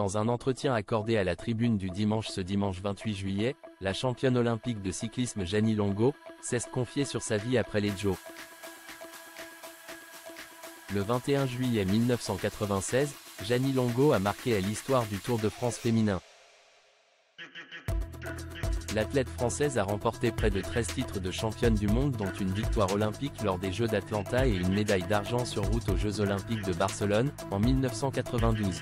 Dans un entretien accordé à la Tribune du Dimanche ce dimanche 28 juillet, la championne olympique de cyclisme Jeannie Longo s'est confiée sur sa vie après les JO. Le 21 juillet 1996, Jeannie Longo a marqué l'histoire du Tour de France féminin. L'athlète française a remporté près de 13 titres de championne du monde, dont une victoire olympique lors des Jeux d'Atlanta et une médaille d'argent sur route aux Jeux olympiques de Barcelone, en 1992.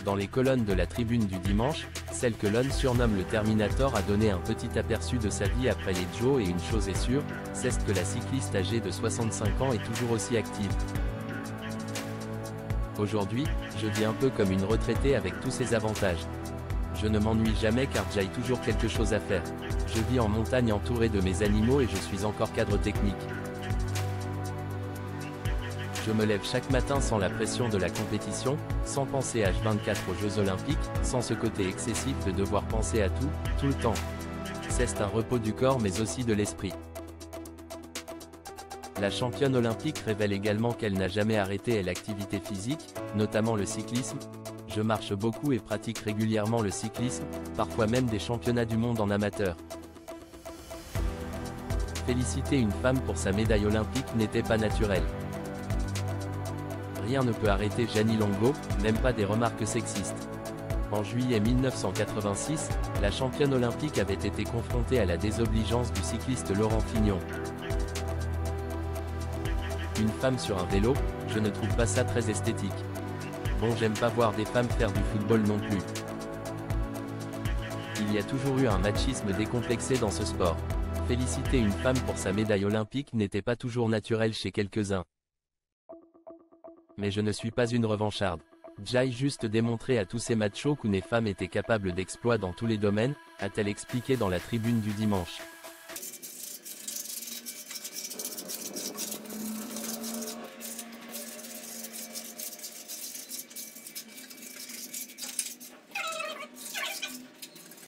Dans les colonnes de la Tribune du Dimanche, celle que l'on surnomme le Terminator a donné un petit aperçu de sa vie après les JO, et une chose est sûre, c'est que la cycliste âgée de 65 ans est toujours aussi active. Aujourd'hui, je vis un peu comme une retraitée avec tous ses avantages. Je ne m'ennuie jamais car j'ai toujours quelque chose à faire. Je vis en montagne entouré de mes animaux et je suis encore cadre technique. Je me lève chaque matin sans la pression de la compétition, sans penser H24 aux Jeux Olympiques, sans ce côté excessif de devoir penser à tout le temps. C'est un repos du corps mais aussi de l'esprit. La championne olympique révèle également qu'elle n'a jamais arrêté l'activité physique, notamment le cyclisme. Je marche beaucoup et pratique régulièrement le cyclisme, parfois même des championnats du monde en amateur. Féliciter une femme pour sa médaille olympique n'était pas naturel. Rien ne peut arrêter Jeannie Longo, même pas des remarques sexistes. En juillet 1986, la championne olympique avait été confrontée à la désobligeance du cycliste Laurent Fignon. Une femme sur un vélo, je ne trouve pas ça très esthétique. Bon, j'aime pas voir des femmes faire du football non plus. Il y a toujours eu un machisme décomplexé dans ce sport. Féliciter une femme pour sa médaille olympique n'était pas toujours naturel chez quelques-uns. Mais je ne suis pas une revancharde. J'ai juste démontré à tous ces machos qu'une femme était capable d'exploits dans tous les domaines, a-t-elle expliqué dans la Tribune du Dimanche.